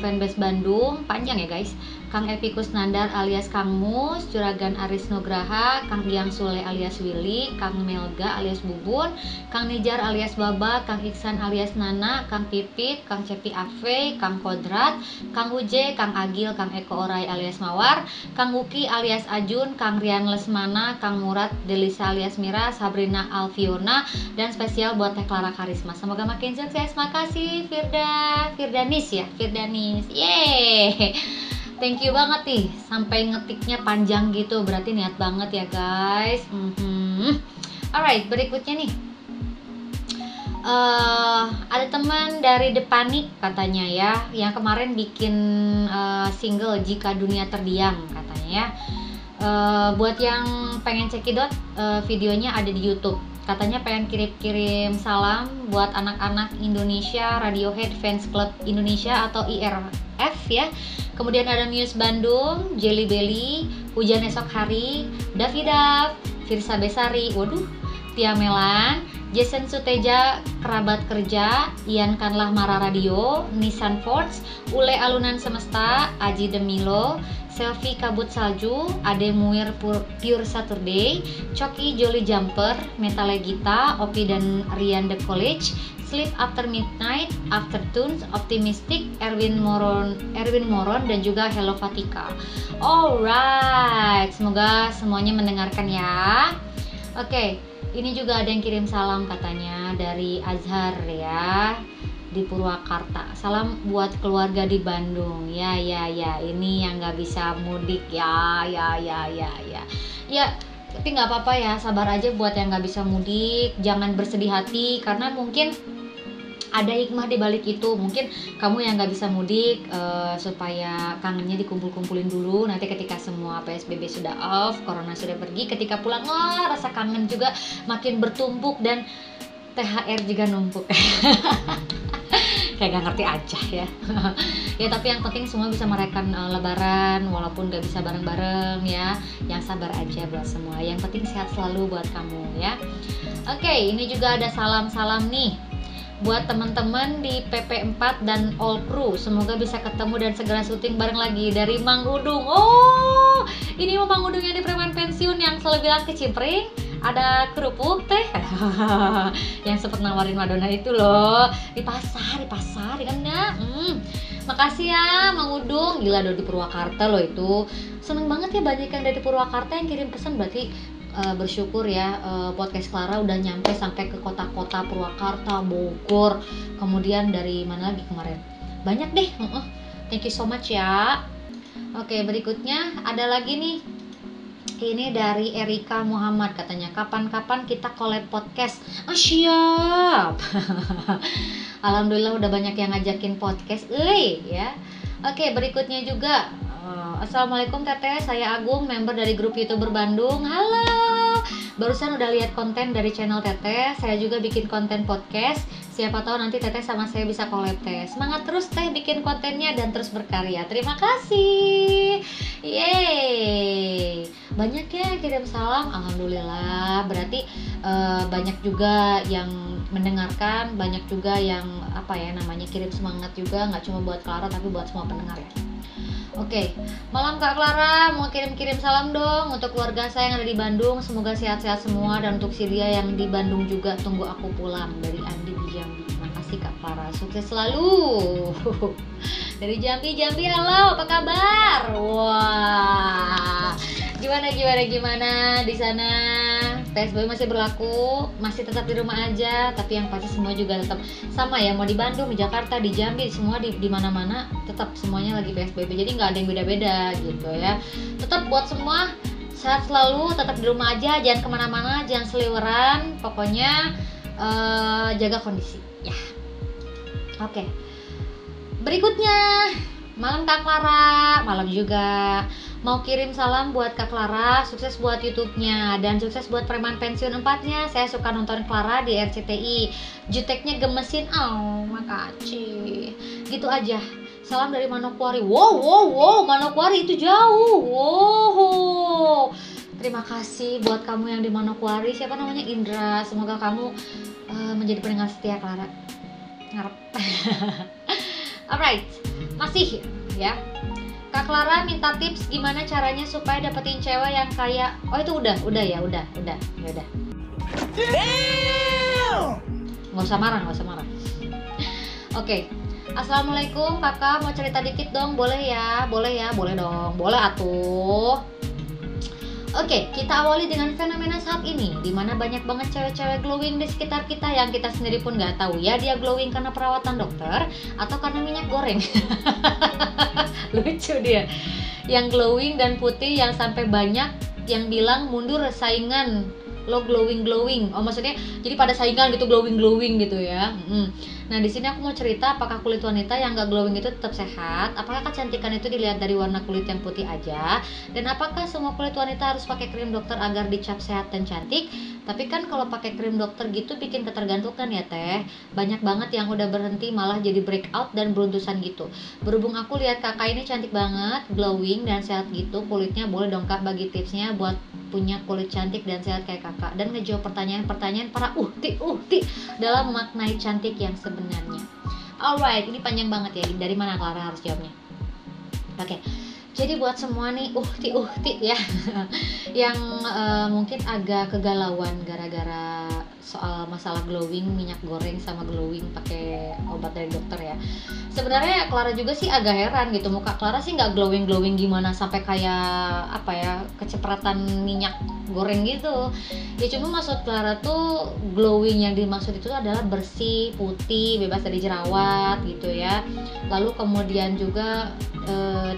fanbase Bandung, panjang ya guys. Kang Epi Kusnandar alias Kang Mus, Juragan Aris Nugraha, Kang Diang Sule alias Willy, Kang Melga alias Bubun, Kang Nijar alias Baba, Kang Iksan alias Nana, Kang Pipit, Kang Cepi Afe, Kang Kodrat, Kang Uje, Kang Agil, Kang Eko Orai alias Mawar, Kang Wuki alias Ajun, Kang Rian Lesmana, Kang Murad Delisa alias Mira, Sabrina Alfiona, dan spesial buat Teh Clara Karisma. Semoga makin sukses. Makasih Firdanis. Yeay. Thank you banget nih, sampai ngetiknya panjang gitu, berarti niat banget ya guys. Alright, berikutnya nih. Ada teman dari The Panic katanya ya, yang kemarin bikin single Jika Dunia Terdiam katanya ya. Buat yang pengen cekidot, videonya ada di YouTube. Katanya pengen kirim salam buat anak-anak Indonesia, Radiohead Fans Club Indonesia atau IRF ya. Kemudian ada Muse Bandung, Jelly Belly, Hujan Esok Hari, Davidav, Firsa Besari, Tia Melan, Jason Suteja, Kerabat Kerja, Ian Kanlah Mara Radio, Nissan Force, Ule Alunan Semesta, Aji Demilo, Selfie Kabut Salju, Ade Muir Pure Saturday, Coki Jolly Jumper, Metalegita, Opi dan Rian The College, Sleep After Midnight, Aftertunes, Optimistic, Erwin Moron dan juga Hello Fatika. Alright, semoga semuanya mendengarkan ya. Oke, ini juga ada yang kirim salam katanya dari Azhar ya, di Purwakarta. Salam buat keluarga di Bandung. Ya, ini yang nggak bisa mudik ya. Ya, tapi nggak apa-apa ya, sabar aja buat yang nggak bisa mudik. Jangan bersedih hati karena mungkin ada hikmah di balik itu. Mungkin kamu yang nggak bisa mudik supaya kangennya dikumpul-kumpulin dulu. Nanti ketika semua PSBB sudah off, corona sudah pergi, ketika pulang rasa kangen juga makin bertumpuk dan THR juga numpuk. Kayak gak ngerti aja ya. Ya tapi yang penting semua bisa merayakan lebaran walaupun gak bisa bareng-bareng ya. Yang sabar aja buat semua. Yang penting sehat selalu buat kamu ya. Oke, ini juga ada salam-salam nih buat teman-teman di PP4 dan all crew. Semoga bisa ketemu dan segera syuting bareng lagi. Dari Mang Udung. Oh, ini Mang Udung yang di preman pensiun yang selalu bilang kecimpring ada kerupuk teh yang sempet nawarin Madonna itu loh di pasar kan ya. Makasih ya Mang Udung, gila dari Purwakarta loh itu. Seneng banget ya banyak yang dari Purwakarta yang kirim pesan, berarti bersyukur ya podcast Clara udah nyampe sampai ke kota-kota Purwakarta, Bogor, kemudian dari mana lagi kemarin, banyak deh. Thank you so much ya. Oke, berikutnya ada lagi nih. Ini dari Erika Muhammad katanya, kapan-kapan kita collab podcast. Siap. Alhamdulillah udah banyak yang ngajakin podcast ya. Oke, berikutnya juga Assalamualaikum Teteh, saya Agung, member dari grup YouTuber Bandung. Halo. Barusan udah lihat konten dari channel Teteh, saya juga bikin konten podcast. Siapa tahu nanti Teteh sama saya bisa collab Teh. Semangat terus Teh bikin kontennya dan terus berkarya. Terima kasih. Yeay. Banyak ya kirim salam, alhamdulillah. Berarti banyak juga yang mendengarkan, banyak juga yang kirim semangat juga, nggak cuma buat Clara tapi buat semua pendengar ya. Oke, malam Kak Clara, mau kirim salam dong untuk keluarga saya yang ada di Bandung. Semoga sehat-sehat semua, dan untuk si Lia yang di Bandung juga, tunggu aku pulang. Dari Andi di Jambi. Makasih Kak Clara, sukses selalu. Dari Jambi, halo, apa kabar? Wah, gimana di sana? PSBB masih berlaku, masih tetap di rumah aja, tapi yang pasti semua juga tetap sama ya, mau di Bandung, di Jakarta, di Jambi, semua di mana-mana tetap semuanya lagi PSBB, jadi nggak ada yang beda-beda gitu ya. Tetap buat semua sehat selalu, tetap di rumah aja, jangan kemana-mana, jangan seliweran, pokoknya jaga kondisi ya. Oke. Berikutnya, malam Kak Clara, malam juga. Mau kirim salam buat Kak Clara, sukses buat YouTube-nya, dan sukses buat preman pensiun 4-nya. Saya suka nonton Clara di RCTI. Juteknya gemesin, makasih. Gitu aja. Salam dari Manokwari. Wow, Manokwari itu jauh. Wow. Terima kasih buat kamu yang di Manokwari. Siapa namanya? Indra. Semoga kamu menjadi pendengar setia Clara. Ngarep. Alright, masih ya. Kak Clara minta tips gimana caranya supaya dapetin cewek yang kayak, oh itu udah ya udah. Nggak usah marah. Oke. Assalamualaikum kakak, mau cerita dikit dong, boleh dong, boleh atuh. Oke, kita awali dengan fenomena saat ini, dimana banyak banget cewek-cewek glowing di sekitar kita yang kita sendiri pun nggak tahu ya dia glowing karena perawatan dokter atau karena minyak goreng. Lucu dia, yang glowing dan putih yang sampai banyak yang bilang mundur saingan lo glowing. Oh maksudnya jadi pada saingan gitu, glowing gitu ya. Nah di sini aku mau cerita apakah kulit wanita yang nggak glowing itu tetap sehat? Apakah kecantikan itu dilihat dari warna kulit yang putih aja? Dan apakah semua kulit wanita harus pakai krim dokter agar dicap sehat dan cantik? Tapi kan kalau pakai krim dokter gitu bikin ketergantungan ya teh. Banyak banget yang udah berhenti malah jadi breakout dan beruntusan gitu. Berhubung aku lihat kakak ini cantik banget, glowing dan sehat gitu kulitnya, boleh dong kak bagi tipsnya buat punya kulit cantik dan sehat kayak kakak dan ngejawab pertanyaan-pertanyaan para uhti dalam memaknai cantik yang sebenarnya. Alright, ini panjang banget ya. Dari mana Clara harus jawabnya? Oke. Jadi buat semua nih uhti ya yang mungkin agak kegalauan gara-gara soal masalah glowing minyak goreng sama glowing pakai obat dari dokter ya. Sebenarnya Clara juga sih agak heran gitu, muka Clara sih nggak glowing gimana sampai kayak apa ya, kecipratan minyak goreng gitu. Ya cuma maksud Clara tuh glowing yang dimaksud itu adalah bersih, putih, bebas dari jerawat gitu ya. Lalu kemudian juga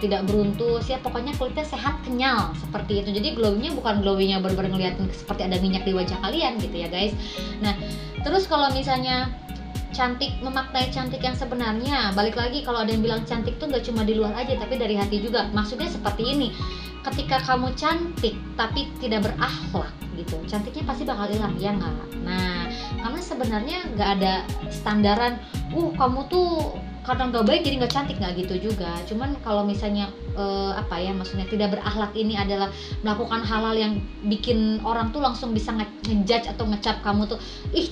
tidak beruntus ya, pokoknya kulitnya sehat, kenyal seperti itu. Jadi glowingnya bukan glowingnya bener-bener ngeliatin seperti ada minyak di wajah kalian gitu ya guys. Nah terus kalau misalnya cantik, memaknai cantik yang sebenarnya, balik lagi kalau ada yang bilang cantik tuh gak cuma di luar aja tapi dari hati juga. Maksudnya seperti ini, ketika kamu cantik tapi tidak berakhlak gitu, cantiknya pasti bakal hilang ya nggak? Nah karena sebenarnya nggak ada standaran kamu tuh karena nggak baik jadi nggak cantik, nggak gitu juga. Cuman kalau misalnya maksudnya tidak berakhlak ini adalah melakukan hal-hal yang bikin orang tuh langsung bisa ngejudge atau ngecap kamu tuh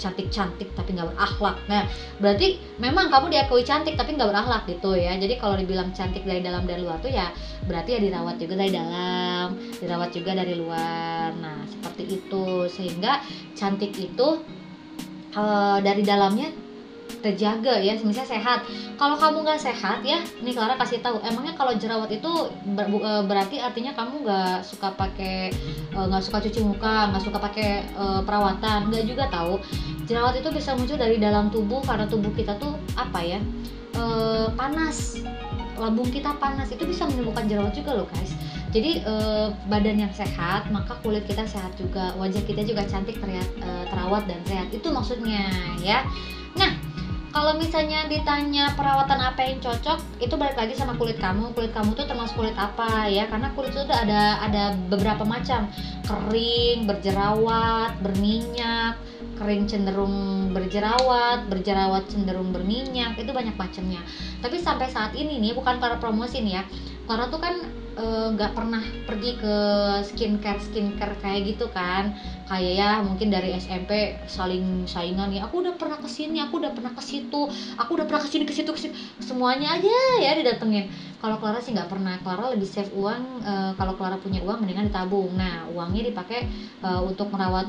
cantik tapi nggak berakhlak. Nah berarti memang kamu diakui cantik tapi nggak berakhlak gitu ya. Jadi kalau dibilang cantik dari dalam dan luar tuh ya berarti ya dirawat juga dari dalam, dirawat juga dari luar. Nah seperti itu, sehingga cantik itu dari dalamnya terjaga ya, misalnya sehat. Kalau kamu nggak sehat ya, nih Clara kasih tahu, emangnya kalau jerawat itu berarti artinya kamu nggak suka pakai, nggak suka cuci muka, nggak suka pakai perawatan? Nggak juga tahu. Jerawat itu bisa muncul dari dalam tubuh karena tubuh kita tuh panas, lambung kita panas, itu bisa menimbulkan jerawat juga loh guys. Jadi badan yang sehat maka kulit kita sehat juga, wajah kita juga cantik, terawat dan sehat, itu maksudnya ya. Nah kalau misalnya ditanya perawatan apa yang cocok, itu balik lagi sama kulit kamu. Kulit kamu tuh termasuk kulit apa ya? Karena kulit itu tuh ada beberapa macam. Kering, berjerawat, berminyak, kering cenderung berjerawat cenderung berminyak, itu banyak macamnya. Tapi sampai saat ini nih, bukan Clara promosi nih ya, Clara tuh kan nggak pernah pergi ke skincare kayak gitu kan, kayak ya mungkin dari SMP saingan ya, aku udah pernah kesini, aku udah pernah ke situ, aku udah pernah kesini ke situ, semuanya aja ya didatengin. Kalau Clara sih nggak pernah. Clara lebih save uang. Kalau Clara punya uang mendingan ditabung. Nah uangnya dipakai untuk merawat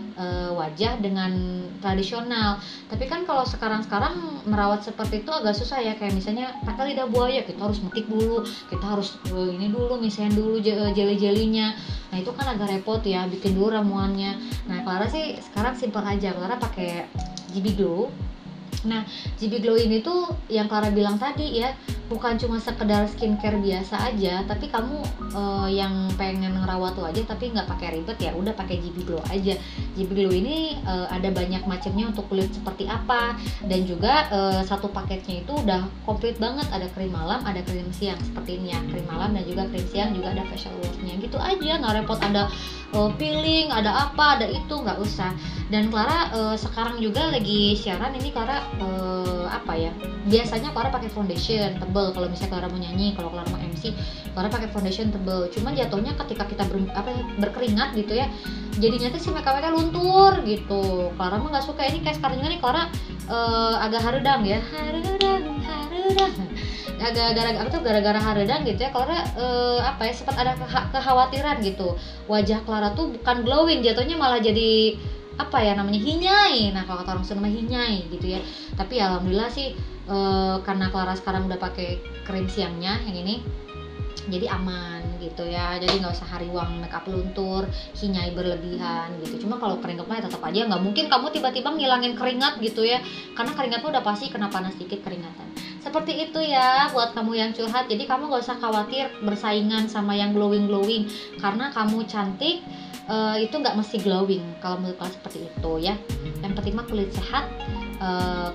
wajah dengan tradisional. Tapi kan kalau sekarang merawat seperti itu agak susah ya, kayak misalnya pakai lidah buaya, kita harus metik dulu, kita harus ini dulu, misahin dulu jeli-jelinya. Nah itu kan agak repot ya, bikin dulu ramuannya. Nah Clara sih sekarang simpel aja, Clara pakai GB Glow. Nah, GB Glow ini tuh yang Clara bilang tadi ya, bukan cuma sekedar skincare biasa aja, tapi kamu yang pengen ngerawat wajah tapi nggak pakai ribet ya udah pakai GB Glow aja. GB Glow ini ada banyak macamnya untuk kulit seperti apa, dan juga satu paketnya itu udah komplit banget, ada krim malam, ada krim siang seperti ini ya, krim malam dan juga krim siang, juga ada facial wash-nya gitu aja, nggak repot ada peeling, ada apa, ada itu, nggak usah. Dan Clara sekarang juga lagi siaran ini, Clara biasanya Clara pakai foundation tebel kalau misalnya Clara mau nyanyi, kalau Clara mau MC Clara pakai foundation tebel. Cuman jatuhnya ketika kita berkeringat gitu ya, jadinya tuh si makeupnya luntur gitu. Clara mah nggak suka. Ini kayak sekarang juga nih Clara agak harudang ya, harudang. gara-gara haredan gitu ya, Clara sempat ada kekhawatiran gitu. Wajah Clara tuh bukan glowing, jatuhnya malah jadi hinyai. Nah, kalau kata orang Sunda hinyai gitu ya. Tapi alhamdulillah sih karena Clara sekarang udah pakai krim siangnya yang ini, jadi aman gitu ya, jadi nggak usah hariwang makeup luntur, hinyai berlebihan gitu. Cuma kalau keringat mah tetap aja nggak mungkin kamu tiba-tiba ngilangin keringat gitu ya, karena keringatmu udah pasti kena panas dikit keringatan. Seperti itu ya buat kamu yang curhat. Jadi kamu nggak usah khawatir bersaingan sama yang glowing, karena kamu cantik itu nggak mesti glowing kalau menurut kalian seperti itu ya. Yang penting mah kulit sehat.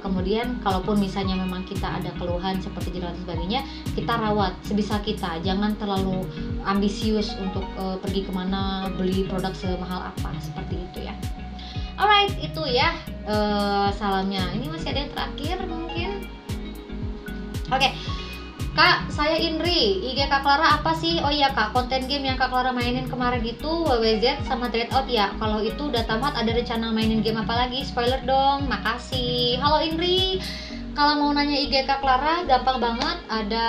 Kemudian kalaupun misalnya memang kita ada keluhan seperti jerawat dan sebagainya, kita rawat sebisa kita, jangan terlalu ambisius untuk pergi kemana beli produk semahal apa, seperti itu ya. Alright, itu ya salamnya. Ini masih ada yang terakhir mungkin. Oke. Kak, saya Indri, IG Kak Clara apa sih? Oh iya Kak, konten game yang Kak Clara mainin kemarin itu WWZ sama Dreadout ya. Kalau itu udah tamat, ada rencana mainin game apa lagi? Spoiler dong, makasih. Halo Indri, kalau mau nanya IG Kak Clara, gampang banget. Ada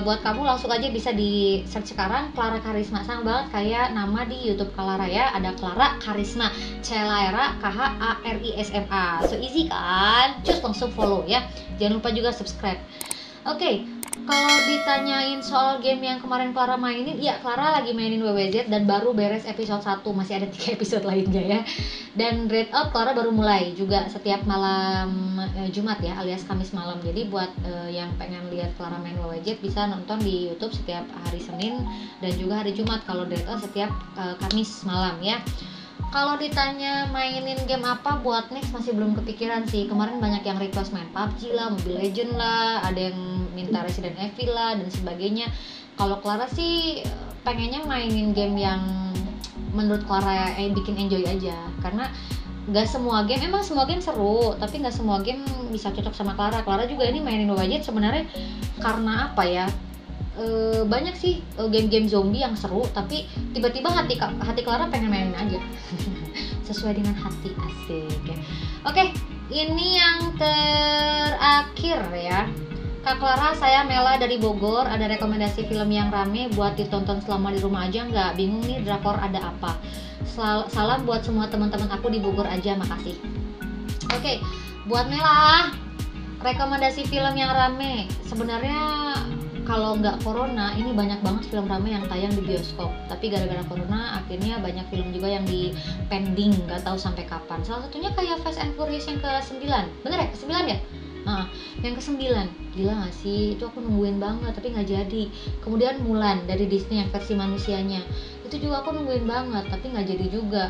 buat kamu langsung aja bisa di search sekarang, Clara Karisma. Sama banget kayak nama di YouTube Clara ya, ada Clara Karisma, Clara KHARISMA. So easy kan? Just langsung follow ya. Jangan lupa juga subscribe. Oke, kalau ditanyain soal game yang kemarin Clara mainin, ya Clara lagi mainin WWZ dan baru beres episode 1, masih ada 3 episode lainnya ya. Dan Dreadout Clara baru mulai juga setiap malam Jumat ya, alias Kamis malam. Jadi buat yang pengen lihat Clara main WWZ bisa nonton di YouTube setiap hari Senin dan juga hari Jumat. Kalau Dreadout setiap Kamis malam ya. Kalau ditanya mainin game apa buat next, masih belum kepikiran sih. Kemarin banyak yang request main PUBG lah, Mobile Legends lah, ada yang minta Resident Evil lah dan sebagainya. Kalau Clara sih pengennya mainin game yang menurut Clara bikin enjoy aja, karena nggak semua game, emang semua game seru, tapi nggak semua game bisa cocok sama Clara. Clara juga ini mainin WWZ sebenarnya karena apa ya, banyak sih game-game zombie yang seru, tapi tiba-tiba hati Clara pengen mainin aja sesuai dengan hati, asik ya. Oke, ini yang terakhir ya. Kak Clara, saya Mela dari Bogor. Ada rekomendasi film yang rame buat ditonton selama di rumah aja nggak? Bingung nih drakor ada apa. Salam buat semua teman-teman aku di Bogor aja, makasih. Oke, buat Mela, rekomendasi film yang rame. Sebenarnya kalau nggak corona, ini banyak banget film rame yang tayang di bioskop. Tapi gara-gara corona, akhirnya banyak film juga yang di pending, nggak tahu sampai kapan. Salah satunya kayak Fast and Furious yang ke-9. Bener ya? Ke-9 ya? Nah, yang ke-9. Gila nggak sih? Itu aku nungguin banget, tapi nggak jadi. Kemudian Mulan dari Disney yang versi manusianya. Itu juga aku nungguin banget, tapi nggak jadi juga.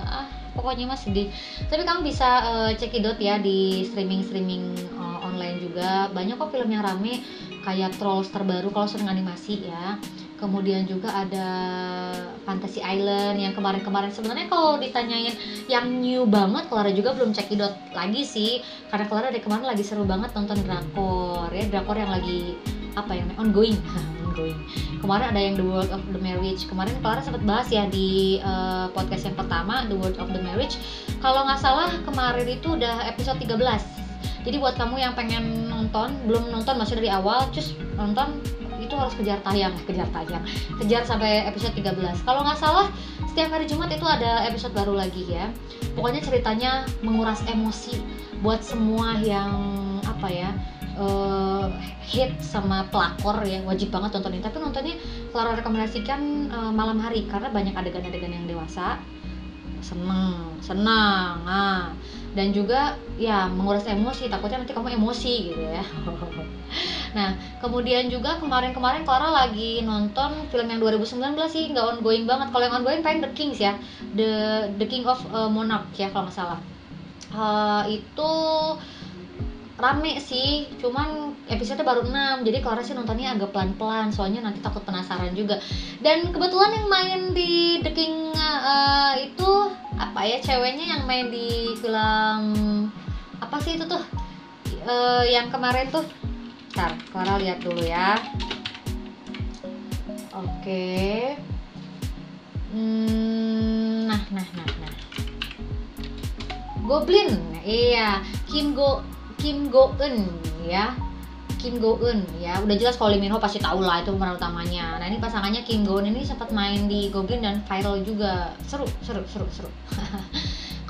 Pokoknya mah sedih. Tapi kamu bisa cekidot ya di streaming online juga. Banyak kok film yang rame, kayak Trolls terbaru kalau sering animasi ya. Kemudian juga ada Fantasy Island yang kemarin-kemarin. Sebenarnya kalau ditanyain yang new banget, Clara juga belum cekidot lagi sih, karena Clara dari kemarin lagi seru banget nonton drakor ya, drakor yang lagi ongoing. Kemarin ada yang The World of the Marriage. Kemarin Clara sempat bahas ya di podcast yang pertama, The World of the Marriage. Kalau nggak salah kemarin itu udah episode 13. Jadi buat kamu yang pengen nonton, belum nonton masih dari awal, cus nonton, itu harus kejar sampai episode 13. Kalau nggak salah setiap hari Jumat itu ada episode baru lagi ya. Pokoknya ceritanya menguras emosi buat semua yang hit sama pelakor ya, wajib banget tontonin. Tapi nontonnya Clara rekomendasikan malam hari karena banyak adegan-adegan yang dewasa, senang dan juga ya menguras emosi, takutnya nanti kamu emosi gitu ya. Nah, kemudian juga kemarin Clara lagi nonton film yang 2019 sih, nggak ongoing banget. Kalau yang ongoing paling The Kings ya, The King of Monarch ya kalau nggak salah. Itu rame sih, cuman episode baru 6, jadi Clara sih nontonnya agak pelan-pelan, soalnya nanti takut penasaran juga. Dan kebetulan yang main di The King itu ceweknya yang main di film apa sih itu tuh, yang kemarin tuh, ntar Clara lihat dulu ya. Oke. Nah Goblin, iya, Kim Go Eun ya. Kim Go Eun ya, udah jelas kalau Lee Min Ho pasti tahu lah itu pemeran utamanya. Nah ini pasangannya Kim Go Eun ini sempat main di Goblin dan viral juga, seru.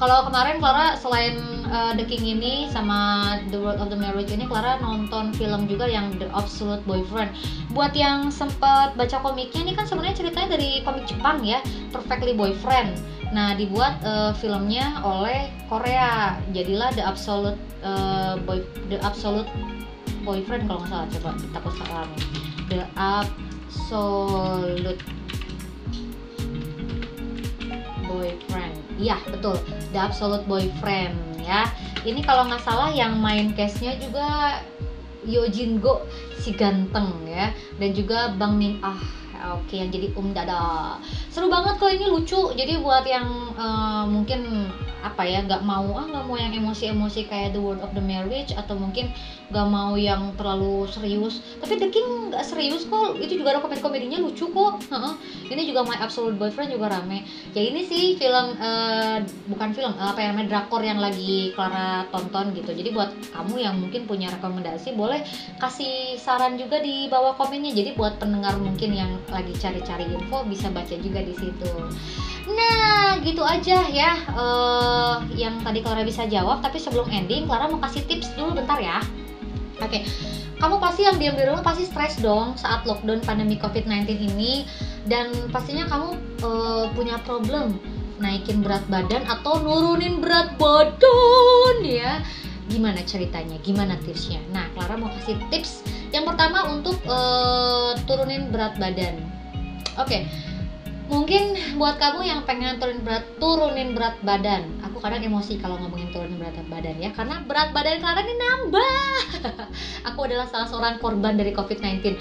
Kalau kemarin Clara selain The King ini sama The World of the Marriage ini, Clara nonton film juga yang The Absolute Boyfriend. Buat yang sempat baca komiknya, ini kan sebenarnya ceritanya dari komik Jepang ya, Perfectly Boyfriend. Nah dibuat filmnya oleh Korea, jadilah The Absolute Boyfriend kalau nggak salah, coba takut salah nih. The Absolute Boyfriend, iya betul, The Absolute Boyfriend ya. Ini kalau nggak salah yang main cast-nya juga Yo Jin Go si ganteng ya, dan juga Bang Min oke, yang jadi Dada. Seru banget kok, ini lucu. Jadi buat yang mungkin apa ya, nggak mau yang emosi-emosi kayak The World of the Marriage, atau mungkin nggak mau yang terlalu serius. Tapi The King nggak serius kok, itu juga ada komedi-komedinya lucu kok. Ini juga My Absolute Boyfriend juga rame. Ya ini sih film bukan film, apa yang namanya, drakor yang lagi Clara tonton gitu. Jadi buat kamu yang mungkin punya rekomendasi, boleh kasih saran juga di bawah komennya. Jadi buat pendengar mungkin yang lagi cari-cari info bisa baca juga di situ. Nah gitu aja ya yang tadi Clara bisa jawab. Tapi sebelum ending, Clara mau kasih tips dulu bentar ya. Oke, kamu pasti yang diam di rumah pasti stres dong saat lockdown pandemi COVID-19 ini, dan pastinya kamu punya problem naikin berat badan atau nurunin berat badan ya. Gimana ceritanya, gimana tipsnya? Nah, Clara mau kasih tips yang pertama untuk turunin berat badan. Oke, mungkin buat kamu yang pengen turunin berat badan, aku kadang emosi kalau ngomongin turunin berat badan ya, karena berat badan Clara ini nambah. Aku adalah salah seorang korban dari COVID-19,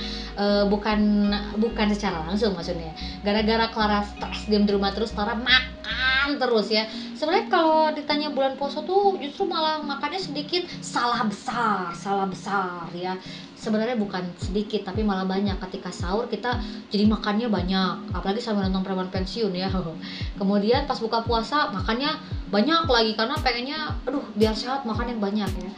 bukan secara langsung maksudnya. Gara-gara Clara stres diam di rumah terus, Clara makan terus ya. Sebenarnya kalau ditanya bulan puasa tuh justru malah makannya sedikit, salah besar ya. Sebenarnya bukan sedikit tapi malah banyak. Ketika sahur kita jadi makannya banyak, apalagi sambil nonton preman pensiun ya. Kemudian pas buka puasa makannya banyak lagi karena pengennya biar sehat makan yang banyak ya.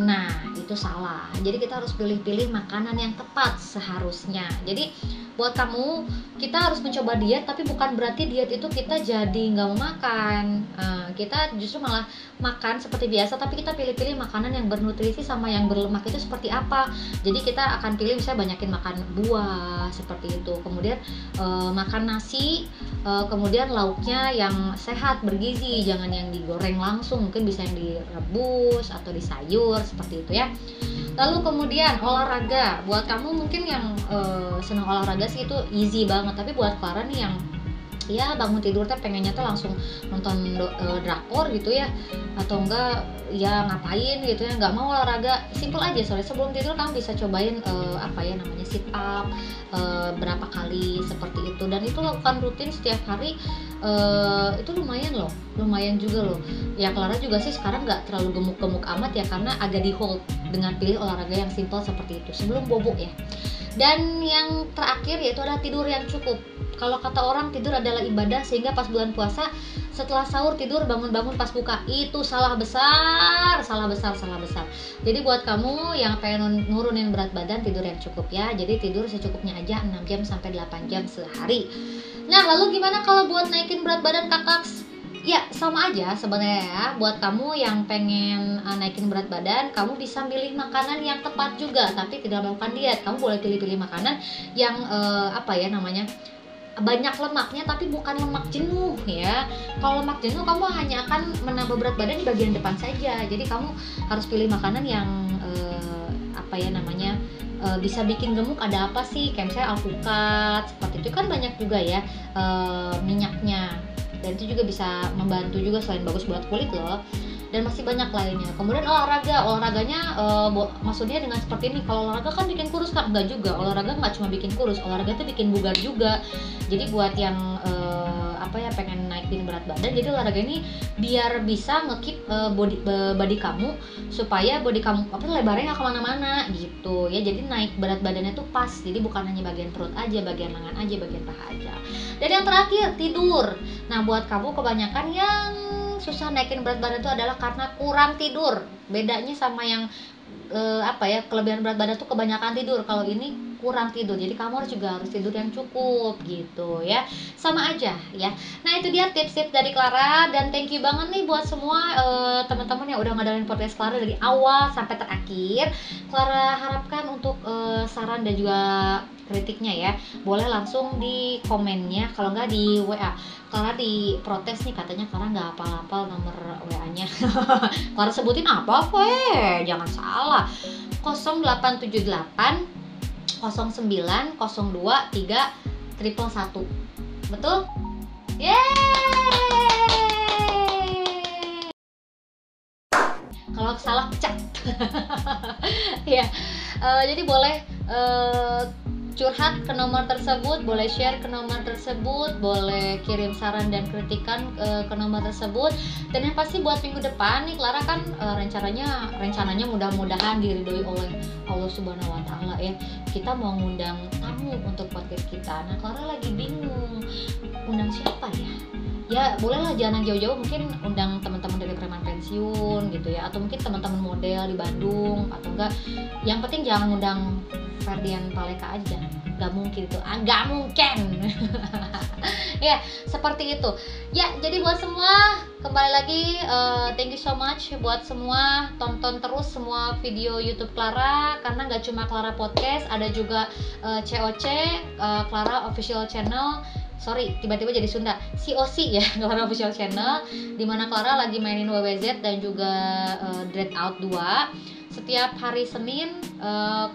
Nah itu salah. Jadi kita harus pilih-pilih makanan yang tepat seharusnya. Jadi buat kamu, kita harus mencoba diet, tapi bukan berarti diet itu kita jadi nggak mau makan. Kita justru malah makan seperti biasa, tapi kita pilih-pilih makanan yang bernutrisi sama yang berlemak itu seperti apa. Jadi kita akan pilih misalnya banyakin makan buah seperti itu, kemudian makan nasi, kemudian lauknya yang sehat bergizi, jangan yang digoreng langsung, mungkin bisa yang direbus atau disayur seperti itu ya. Lalu kemudian olahraga, buat kamu mungkin yang senang olahraga sih itu easy banget, tapi buat Clara nih yang ya bangun tidur pengennya tuh langsung nonton drakor gitu ya, atau enggak ya ngapain gitu ya, nggak mau olahraga, simple aja. Soalnya sebelum tidur kamu bisa cobain sit up berapa kali seperti itu, dan itu lakukan rutin setiap hari. Itu lumayan juga loh ya. Clara juga sih sekarang nggak terlalu gemuk-gemuk amat ya, karena agak di hold dengan pilih olahraga yang simple seperti itu sebelum bobo ya. Dan yang terakhir yaitu adalah tidur yang cukup. Kalau kata orang tidur adalah ibadah, sehingga pas bulan puasa setelah sahur tidur bangun-bangun pas buka, itu salah besar. Jadi buat kamu yang pengen nurunin berat badan, tidur yang cukup ya. Jadi tidur secukupnya aja 6 jam sampai 8 jam sehari. Nah lalu gimana kalau buat naikin berat badan kakak? Ya sama aja sebenarnya ya. Buat kamu yang pengen naikin berat badan, kamu bisa milih makanan yang tepat juga, tapi tidak melakukan diet. Kamu boleh pilih-pilih makanan yang banyak lemaknya, tapi bukan lemak jenuh ya. Kalau lemak jenuh kamu hanya akan menambah berat badan di bagian depan saja. Jadi kamu harus pilih makanan yang bisa bikin gemuk. Ada apa sih, kayak misalnya alpukat seperti itu kan banyak juga ya minyaknya, dan itu juga bisa membantu juga selain bagus buat kulit loh. Dan masih banyak lainnya. Kemudian olahraganya maksudnya dengan seperti ini, kalau olahraga kan bikin kurus kan? Enggak juga, olahraga nggak cuma bikin kurus, olahraga itu bikin bugar juga. Jadi buat yang pengen naikin berat badan, jadi olahraga ini biar bisa nge-keep body kamu, supaya body kamu lebarnya nggak kemana-mana gitu ya. Jadi naik berat badannya tuh pas, jadi bukan hanya bagian perut aja, bagian lengan aja, bagian paha aja. Dan yang terakhir, tidur. Nah buat kamu kebanyakan yang susah naikin berat badan itu adalah karena kurang tidur. Bedanya sama yang kelebihan berat badan tuh kebanyakan tidur, kalau ini kurang tidur. Jadi kamu harus tidur yang cukup gitu ya. Sama aja ya. Nah, itu dia tips-tips dari Clara, dan thank you banget nih buat semua teman-teman yang udah ngedengerin podcast Clara dari awal sampai terakhir. Clara harapkan untuk saran dan juga kritiknya ya, boleh langsung di komennya, kalau nggak di WA. Clara diprotes nih, katanya Clara nggak hafal-hafal nomor WA-nya. Clara sebutin apa, jangan salah. 0878 09 02 3 111. Betul? Yeay! Kalau salah pecat. Ya, jadi boleh curhat ke nomor tersebut, boleh share ke nomor tersebut, boleh kirim saran dan kritikan ke nomor tersebut. Dan yang pasti buat minggu depan nih, Clara kan rencananya mudah-mudahan diridhoi oleh Allah Subhanahu wa Ta'ala ya. Kita mau ngundang tamu untuk podcast kita. Nah, Clara lagi bingung undang siapa ya. Ya bolehlah, jangan jauh-jauh, mungkin undang teman-teman dari preman pensiun gitu ya, atau mungkin teman-teman model di Bandung, atau enggak, yang penting jangan undang Ferdian Paleka aja, nggak mungkin itu, nggak mungkin. Ya seperti itu ya. Jadi buat semua, kembali lagi thank you so much buat semua, tonton terus semua video YouTube Clara, karena nggak cuma Clara Podcast, ada juga COC, Clara Official Channel. Sorry, tiba-tiba jadi Sunda. COC ya, Clara Official Channel, dimana Clara lagi mainin WWZ dan juga Dread Out 2 setiap hari Senin,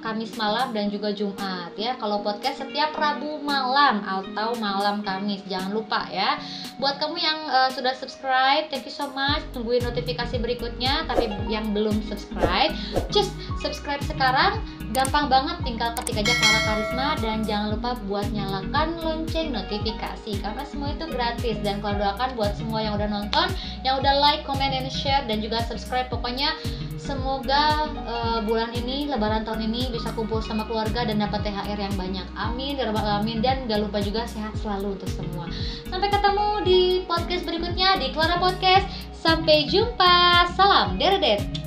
Kamis malam, dan juga Jumat ya. Kalau podcast setiap Rabu malam atau malam Kamis, jangan lupa ya. Buat kamu yang sudah subscribe, thank you so much. Tungguin notifikasi berikutnya. Tapi yang belum subscribe, just subscribe sekarang. Gampang banget, tinggal ketik aja Clara Karisma, dan jangan lupa buat nyalakan lonceng notifikasi, karena semua itu gratis. Dan Clara doakan buat semua yang udah nonton, yang udah like, comment, dan share, dan juga subscribe. Pokoknya semoga bulan ini, Lebaran tahun ini, bisa kumpul sama keluarga dan dapat THR yang banyak. Amin ya rabbal alamin. Dan gak lupa juga sehat selalu untuk semua. Sampai ketemu di podcast berikutnya di Clara Podcast. Sampai jumpa. Salam Deredet.